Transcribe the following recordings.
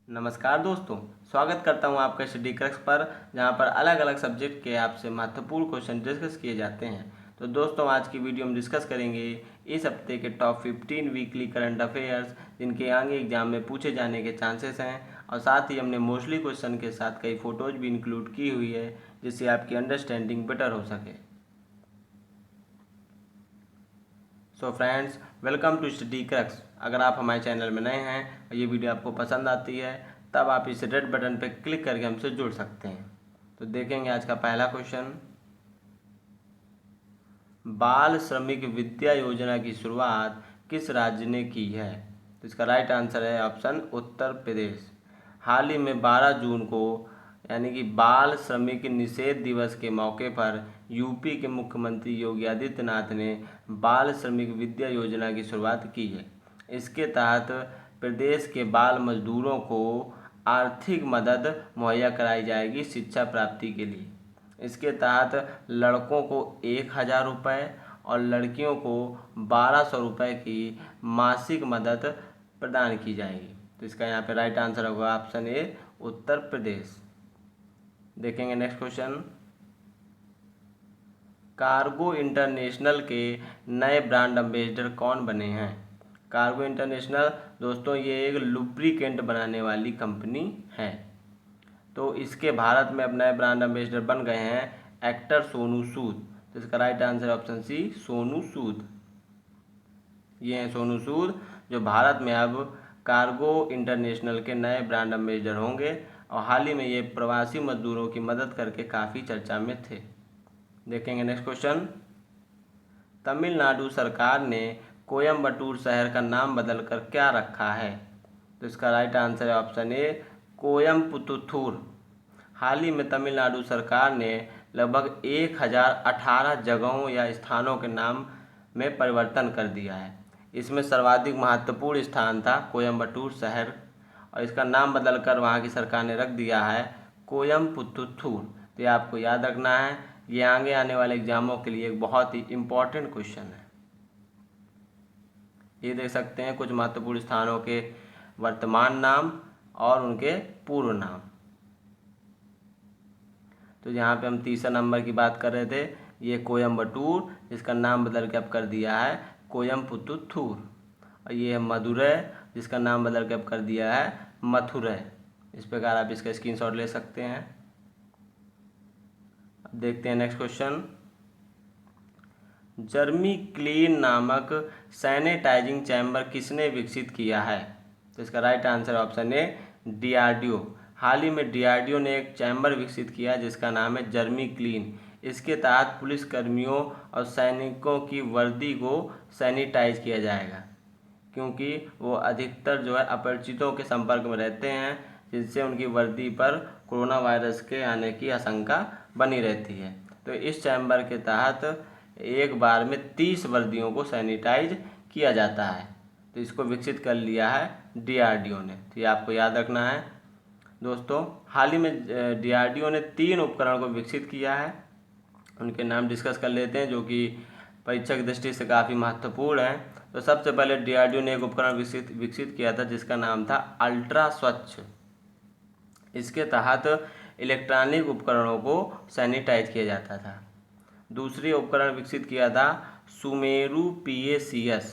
नमस्कार दोस्तों, स्वागत करता हूं आपका स्टडी क्रक्स पर, जहां पर अलग अलग सब्जेक्ट के आपसे महत्वपूर्ण क्वेश्चन डिस्कस किए जाते हैं। तो दोस्तों, आज की वीडियो में डिस्कस करेंगे इस हफ्ते के टॉप 15 वीकली करंट अफेयर्स, जिनके आगे एग्जाम में पूछे जाने के चांसेस हैं। और साथ ही हमने मोस्टली क्वेश्चन के साथ कई फ़ोटोज़ भी इंक्लूड की हुई है, जिससे आपकी अंडरस्टैंडिंग बेटर हो सके। So friends, welcome to study crux. अगर आप हमारे चैनल में नए हैं और ये वीडियो आपको पसंद आती है, तब आप इस रेड बटन पर क्लिक करके हमसे जुड़ सकते हैं। तो देखेंगे आज का पहला क्वेश्चन। बाल श्रमिक विद्या योजना की शुरुआत किस राज्य ने की है? तो इसका राइट आंसर है ऑप्शन उत्तर प्रदेश। हाल ही में 12 जून को यानी कि बाल श्रमिक निषेध दिवस के मौके पर यूपी के मुख्यमंत्री योगी आदित्यनाथ ने बाल श्रमिक विद्या योजना की शुरुआत की है। इसके तहत प्रदेश के बाल मजदूरों को आर्थिक मदद मुहैया कराई जाएगी शिक्षा प्राप्ति के लिए। इसके तहत लड़कों को 1,000 रुपये और लड़कियों को 1,200 रुपये की मासिक मदद प्रदान की जाएगी। तो इसका यहाँ पे राइट आंसर होगा ऑप्शन ए, उत्तर प्रदेश। देखेंगे नेक्स्ट क्वेश्चन। कार्गो इंटरनेशनल के नए ब्रांड एम्बेसडर कौन बने हैं? कार्गो इंटरनेशनल दोस्तों, ये एक लुब्रिकेंट बनाने वाली कंपनी है। तो इसके भारत में अब नए ब्रांड एम्बेसडर बन गए हैं एक्टर सोनू सूद। तो इसका right answer option c, Sonu Sood. ये हैं सोनू सूद, जो भारत में अब कार्गो इंटरनेशनल के नए ब्रांड एम्बेसडर होंगे। और हाल ही में ये प्रवासी मजदूरों की मदद करके काफ़ी चर्चा में थे। देखेंगे नेक्स्ट क्वेश्चन। तमिलनाडु सरकार ने कोयम्बटूर शहर का नाम बदलकर क्या रखा है? तो इसका राइट आंसर है ऑप्शन ए, कोयम्पुतूर। हाल ही में तमिलनाडु सरकार ने लगभग 1018 जगहों या स्थानों के नाम में परिवर्तन कर दिया है। इसमें सर्वाधिक महत्वपूर्ण स्थान था कोयम्बटूर शहर, और इसका नाम बदलकर वहाँ की सरकार ने रख दिया है कोयम्पुतूर। तो ये आपको याद रखना है, ये आगे आने वाले एग्जामों के लिए एक बहुत ही इम्पोर्टेंट क्वेश्चन है। ये देख सकते हैं कुछ महत्वपूर्ण स्थानों के वर्तमान नाम और उनके पूर्व नाम। तो यहाँ पे हम तीसरा नंबर की बात कर रहे थे, ये कोयम्बटूर, जिसका नाम बदल के अब कर दिया है कोयम्पुतूर। और ये है मदुरै, जिसका नाम बदल के अब कर दिया है मथुरै। इस प्रकार आप इसका स्क्रीनशॉट ले सकते हैं। अब देखते हैं नेक्स्ट क्वेश्चन। जर्मी क्लीन नामक सैनिटाइजिंग चैम्बर किसने विकसित किया है? तो इसका right answer option a, DRDO. हाल ही में डीआरडीओ ने एक चैम्बर विकसित किया जिसका नाम है जर्मी क्लीन। इसके तहत पुलिसकर्मियों और सैनिकों की वर्दी को सैनिटाइज किया जाएगा, क्योंकि वो अधिकतर जो है अपरिचितों के संपर्क में रहते हैं, जिससे उनकी वर्दी पर कोरोना वायरस के आने की आशंका बनी रहती है। तो इस चैम्बर के तहत एक बार में 30 वर्दियों को सैनिटाइज किया जाता है। तो इसको विकसित कर लिया है डीआरडीओ ने। तो ये आपको याद रखना है दोस्तों। हाल ही में डीआरडीओ ने 3 उपकरण को विकसित किया है। उनके नाम डिस्कस कर लेते हैं, जो कि परीक्षा की दृष्टि से काफ़ी महत्वपूर्ण है। तो सबसे पहले डीआरडीओ ने एक उपकरण विकसित किया था जिसका नाम था अल्ट्रा स्वच्छ। इसके तहत इलेक्ट्रॉनिक उपकरणों को सैनिटाइज किया जाता था। दूसरी उपकरण विकसित किया था सुमेरु PACS।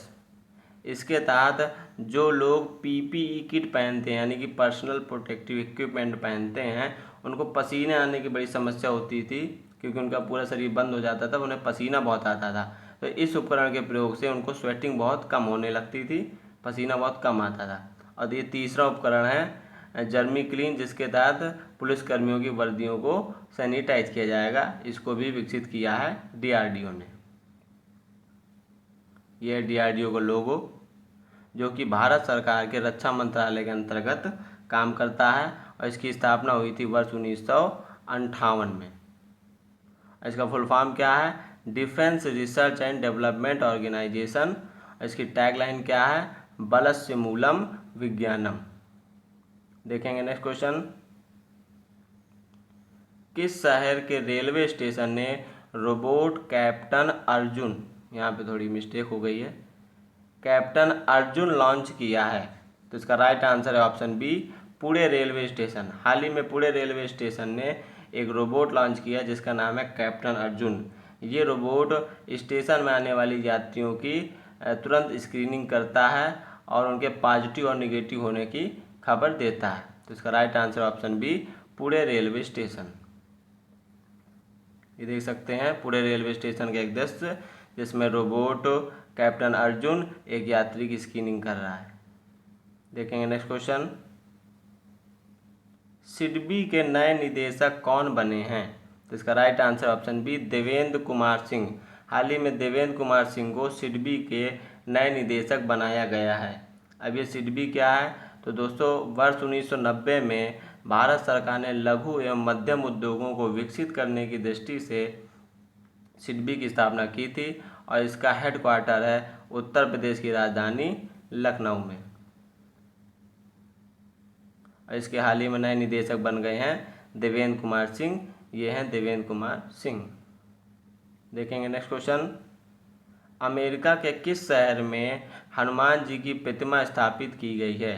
इसके तहत जो लोग PPE किट पहनते हैं, यानी कि पर्सनल प्रोटेक्टिव इक्विपमेंट पहनते हैं, उनको पसीने आने की बड़ी समस्या होती थी, क्योंकि उनका पूरा शरीर बंद हो जाता था, उन्हें पसीना बहुत आता था। तो इस उपकरण के प्रयोग से उनको स्वेटिंग बहुत कम होने लगती थी, पसीना बहुत कम आता था। और ये तीसरा उपकरण है जर्मी क्लीन, जिसके तहत पुलिसकर्मियों की वर्दियों को सैनिटाइज किया जाएगा। इसको भी विकसित किया है डीआरडीओ ने। यह डीआरडीओ का लोगो, जो कि भारत सरकार के रक्षा मंत्रालय के अंतर्गत काम करता है, और इसकी स्थापना हुई थी वर्ष 1958 में। इसका फुल फॉर्म क्या है? Defence research and development organisation. इसकी टैगलाइन क्या है? बलस्य मूलम विज्ञानम। देखेंगे नेक्स्ट क्वेश्चन। किस शहर के रेलवे स्टेशन ने रोबोट कैप्टन अर्जुन, यहाँ पे थोड़ी मिस्टेक हो गई है, कैप्टन अर्जुन लॉन्च किया है? तो इसका राइट आंसर है option B, Pune railway station, हाल ही में पुणे रेलवे स्टेशन ने एक रोबोट लॉन्च किया जिसका नाम है कैप्टन अर्जुन। ये रोबोट स्टेशन में आने वाली यात्रियों की तुरंत स्क्रीनिंग करता है और उनके पॉजिटिव और निगेटिव होने की खबर देता है। तो इसका right answer option B, Pune railway station. ये देख सकते हैं पुणे रेलवे स्टेशन का एक दृश्य जिसमें रोबोट कैप्टन अर्जुन एक यात्री की स्क्रीनिंग कर रहा है। देखेंगे नेक्स्ट क्वेश्चन, सिडबी के नए निदेशक कौन बने हैं? तो इसका right answer option b, Devendra Kumar Singh. हाल ही में देवेंद्र कुमार सिंह को सिडबी के नए निदेशक बनाया गया है। अब ये सिडबी क्या है? तो दोस्तों वर्ष 1990 में भारत सरकार ने लघु एवं मध्यम उद्योगों को विकसित करने की दृष्टि से सिडबी की स्थापना की थी और इसका हेडक्वार्टर है उत्तर प्रदेश की राजधानी लखनऊ में। और इसके हाल ही में नए निदेशक बन गए हैं देवेंद्र कुमार सिंह। ये हैं देवेंद्र कुमार सिंह। देखेंगे नेक्स्ट क्वेश्चन, अमेरिका के किस शहर में हनुमान जी की प्रतिमा स्थापित की गई है?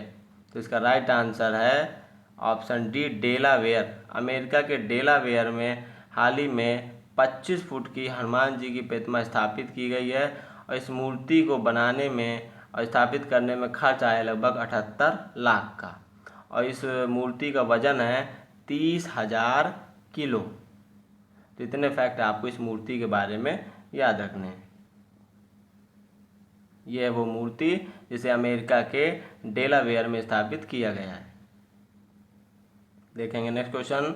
तो इसका राइट आंसर है ऑप्शन डी, डेलावेयर। अमेरिका के डेलावेयर में हाल ही में 25 फुट की हनुमान जी की प्रतिमा स्थापित की गई है और इस मूर्ति को बनाने में और स्थापित करने में खर्च आया लगभग 78 लाख का और इस मूर्ति का वजन है 30,000 किलो। तो इतने फैक्ट आपको इस मूर्ति के बारे में याद रखने हैं। यह है वो मूर्ति जिसे अमेरिका के डेलावेयर में स्थापित किया गया है। देखेंगे नेक्स्ट क्वेश्चन,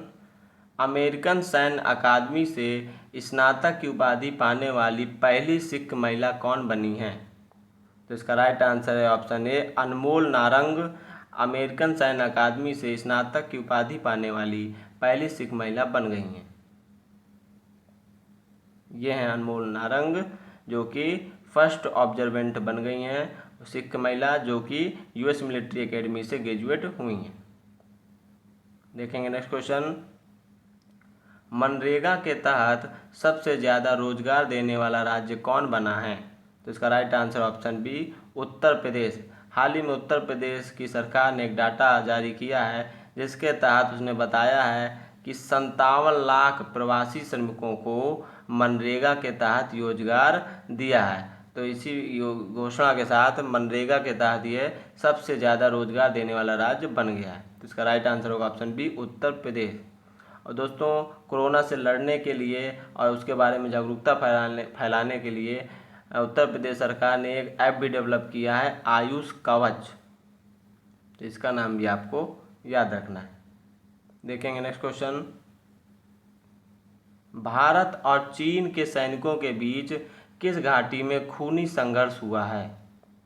अमेरिकन सैन्य अकादमी से स्नातक की उपाधि पाने वाली पहली सिख महिला कौन बनी है? तो इसका राइट आंसर है option A, Anmol Narang. American सैन्य अकादमी से स्नातक की उपाधि पाने वाली पहली सिख महिला बन गई हैं। ये हैं अनमोल नारंग जो कि फर्स्ट ऑब्जर्वेंट बन गई हैं सिख महिला जो कि यूएस मिलिट्री एकेडमी से ग्रेजुएट हुई हैं। देखेंगे नेक्स्ट क्वेश्चन, मनरेगा के तहत सबसे ज़्यादा रोजगार देने वाला राज्य कौन बना है? तो इसका right answer option B, Uttar Pradesh. हाल ही में उत्तर प्रदेश की सरकार ने एक डाटा जारी किया है जिसके तहत उसने बताया है कि 57 लाख प्रवासी श्रमिकों को मनरेगा के तहत रोजगार दिया है। तो इसी घोषणा के साथ मनरेगा के तहत ये सबसे ज़्यादा रोजगार देने वाला राज्य बन गया है। तो इसका राइट आंसर होगा ऑप्शन बी, उत्तर प्रदेश। और दोस्तों कोरोना से लड़ने के लिए और उसके बारे में जागरूकता फैलाने के लिए उत्तर प्रदेश सरकार ने एक ऐप भी डेवलप किया है, आयुष कवच। तो इसका नाम भी आपको याद रखना है। देखेंगे नेक्स्ट क्वेश्चन, भारत और चीन के सैनिकों के बीच किस घाटी में खूनी संघर्ष हुआ है?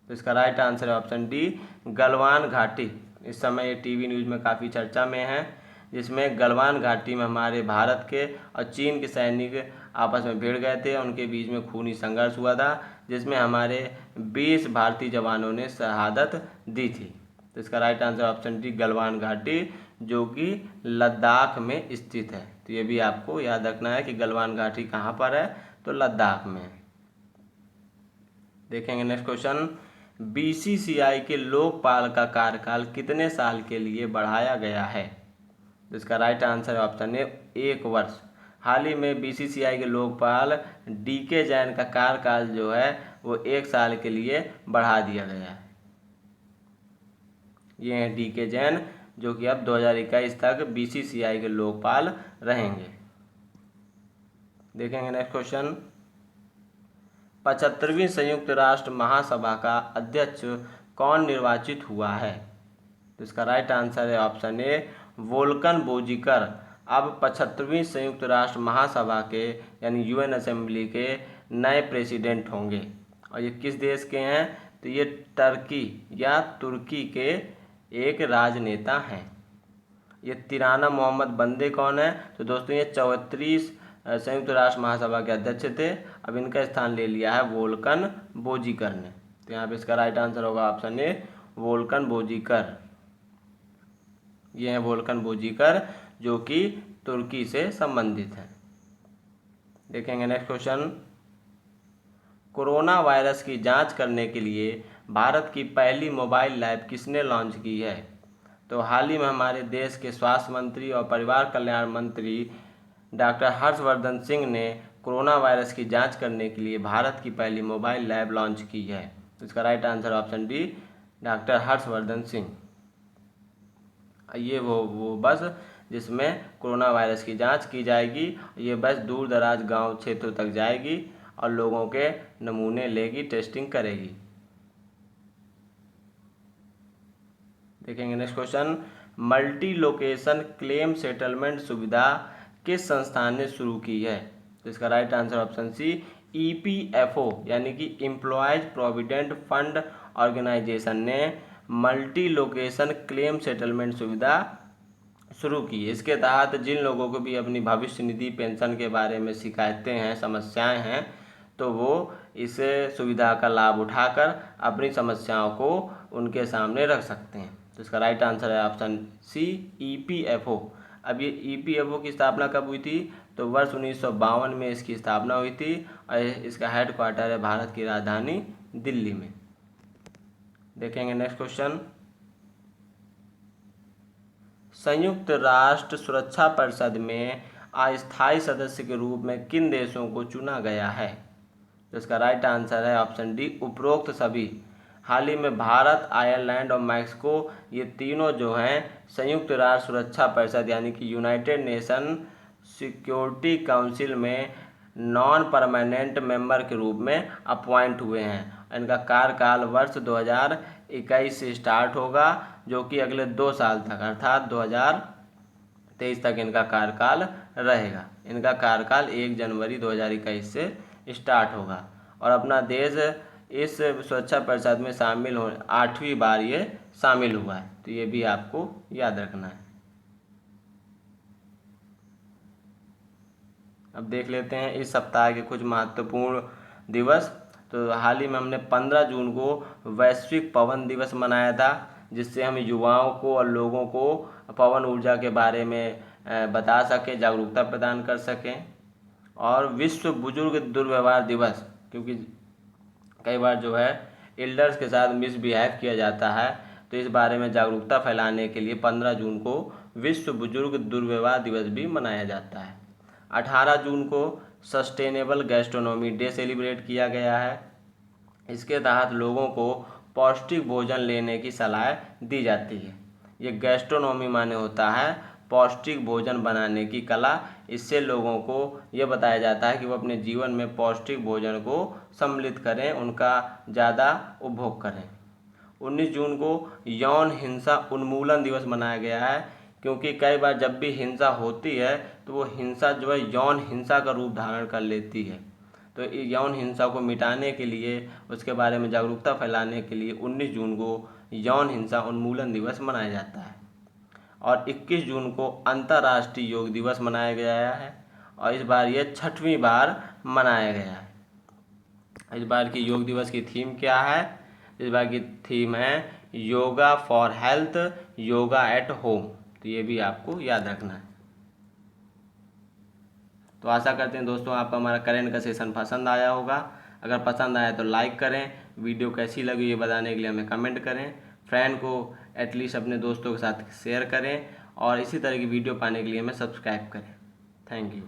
तो इसका राइट आंसर है ऑप्शन डी, गलवान घाटी। इस समय ये टीवी न्यूज़ में काफ़ी चर्चा में है, जिसमें गलवान घाटी में हमारे भारत के और चीन के सैनिक आपस में भिड़ गए थे। उनके बीच में खूनी संघर्ष हुआ था जिसमें हमारे 20 भारतीय जवानों ने शहादत दी थी। तो इसका right answer option D, Galwan घाटी जो कि लद्दाख में स्थित है। तो ये भी आपको याद रखना है कि गलवान घाटी कहाँ पर है, तो लद्दाख में है। देखेंगे नेक्स्ट क्वेश्चन, बीसीसीआई के लोकपाल का कार्यकाल कितने साल के लिए बढ़ाया गया है? तो इसका राइट आंसर ऑप्शन है 1 वर्ष। हाल ही में बीसीसीआई के लोकपाल डीके जैन का कार्यकाल जो है वो 1 साल के लिए बढ़ा दिया गया है। ये हैं डीके जैन जो कि अब 2021 तक बीसीसीआई के लोकपाल रहेंगे। देखेंगे नेक्स्ट क्वेश्चन, 75वीं संयुक्त राष्ट्र महासभा का अध्यक्ष कौन निर्वाचित हुआ है? तो इसका राइट आंसर है ऑप्शन ए, वोल्कन बोजिकर। अब 75वीं संयुक्त राष्ट्र महासभा के यानी यूएन असेंबली के नए प्रेसिडेंट होंगे। और ये किस देश के हैं? तो ये टर्की या तुर्की के एक राजनेता हैं। ये तिराना मोहम्मद बंदे कौन है? तो दोस्तों ये 34 संयुक्त राष्ट्र महासभा के अध्यक्ष थे। अब इनका स्थान ले लिया है वोल्कन बोजिकर ने। तो यहाँ पे इसका राइट आंसर होगा ऑप्शन ए, वोल्कन बोजिकर। ये हैं वोल्कन बोजिकर जो कि तुर्की से संबंधित हैं। देखेंगे नेक्स्ट क्वेश्चन, कोरोना वायरस की जांच करने के लिए भारत की पहली मोबाइल लैब किसने लॉन्च की है? तो हाल ही में हमारे देश के स्वास्थ्य मंत्री और परिवार कल्याण मंत्री डॉक्टर हर्षवर्धन सिंह ने कोरोना वायरस की जांच करने के लिए भारत की पहली मोबाइल लैब लॉन्च की है। तो इसका right answer option D, doctor Harshvardhan Singh. ये वो बस जिसमें कोरोना वायरस की जांच की जाएगी। ये बस दूर दराज गांव क्षेत्रों तक जाएगी और लोगों के नमूने लेगी, टेस्टिंग करेगी। देखेंगे next question, multi location claim settlement सुविधा किस संस्थान ने शुरू की है? तो इसका right answer option C, EPFO यानी कि एम्प्लॉयज प्रोविडेंट फंड ऑर्गेनाइजेशन ने मल्टी लोकेशन क्लेम सेटलमेंट सुविधा शुरू की। इसके तहत जिन लोगों को भी अपनी भविष्य निधि पेंशन के बारे में शिकायतें हैं, समस्याएं हैं, तो वो इस सुविधा का लाभ उठाकर अपनी समस्याओं को उनके सामने रख सकते हैं। तो इसका राइट आंसर है ऑप्शन सी, EPFO। अब ये EPFO की स्थापना कब हुई थी? तो वर्ष 1952 में इसकी स्थापना हुई थी और इसका हेडक्वार्टर है भारत की राजधानी दिल्ली में। देखेंगे नेक्स्ट क्वेश्चन, संयुक्त राष्ट्र सुरक्षा परिषद में अस्थायी सदस्य के रूप में किन देशों को चुना गया है? तो इसका राइट आंसर है ऑप्शन डी, उपरोक्त सभी। हाल ही में भारत, आयरलैंड और मैक्सिको, ये तीनों जो हैं संयुक्त राष्ट्र सुरक्षा परिषद यानी कि यूनाइटेड नेशन सिक्योरिटी काउंसिल में नॉन परमानेंट मेंबर के रूप में अपॉइंट हुए हैं। इनका कार्यकाल वर्ष 2021 से स्टार्ट होगा, जो कि अगले 2 साल तक अर्थात 2023 तक इनका कार्यकाल रहेगा। इनका कार्यकाल 1 जनवरी 2021 से स्टार्ट होगा और अपना देश इस सुरक्षा परिषद में शामिल हो 8वीं बार ये शामिल हुआ है। तो ये भी आपको याद रखना है। अब देख लेते हैं इस सप्ताह के कुछ महत्वपूर्ण दिवस। तो हाल ही में हमने 15 जून को वैश्विक पवन दिवस मनाया था, जिससे हम युवाओं को और लोगों को पवन ऊर्जा के बारे में बता सकें, जागरूकता प्रदान कर सकें। और विश्व बुजुर्ग दुर्व्यवहार दिवस, क्योंकि कई बार जो है एल्डर्स के साथ मिसबिहेव किया जाता है, तो इस बारे में जागरूकता फैलाने के लिए 15 जून को विश्व बुजुर्ग दुर्व्यवहार दिवस भी मनाया जाता है। 18 जून को सस्टेनेबल गैस्ट्रोनॉमी डे सेलिब्रेट किया गया है। इसके तहत लोगों को पौष्टिक भोजन लेने की सलाह दी जाती है। ये गैस्ट्रोनॉमी माने होता है पौष्टिक भोजन बनाने की कला। इससे लोगों को यह बताया जाता है कि वो अपने जीवन में पौष्टिक भोजन को सम्मिलित करें, उनका ज़्यादा उपभोग करें। 19 जून को यौन हिंसा उन्मूलन दिवस मनाया गया है, क्योंकि कई बार जब भी हिंसा होती है तो वो हिंसा जो है यौन हिंसा का रूप धारण कर लेती है। तो यौन हिंसा को मिटाने के लिए, उसके बारे में जागरूकता फैलाने के लिए 19 जून को यौन हिंसा उन्मूलन दिवस मनाया जाता है। और 21 जून को अंतर्राष्ट्रीय योग दिवस मनाया गया है और इस बार ये 6वीं बार मनाया गया है। इस बार की योग दिवस की थीम क्या है? इस बार की थीम है yoga for health, yoga at home. तो ये भी आपको याद रखना है। तो आशा करते हैं दोस्तों आपको हमारा करेंट का सेशन पसंद आया होगा। अगर पसंद आया तो लाइक करें, वीडियो कैसी लगी ये बताने के लिए हमें कमेंट करें, फ्रेंड को एटलीस्ट अपने दोस्तों के साथ शेयर करें और इसी तरह की वीडियो पाने के लिए हमें सब्सक्राइब करें। Thank you.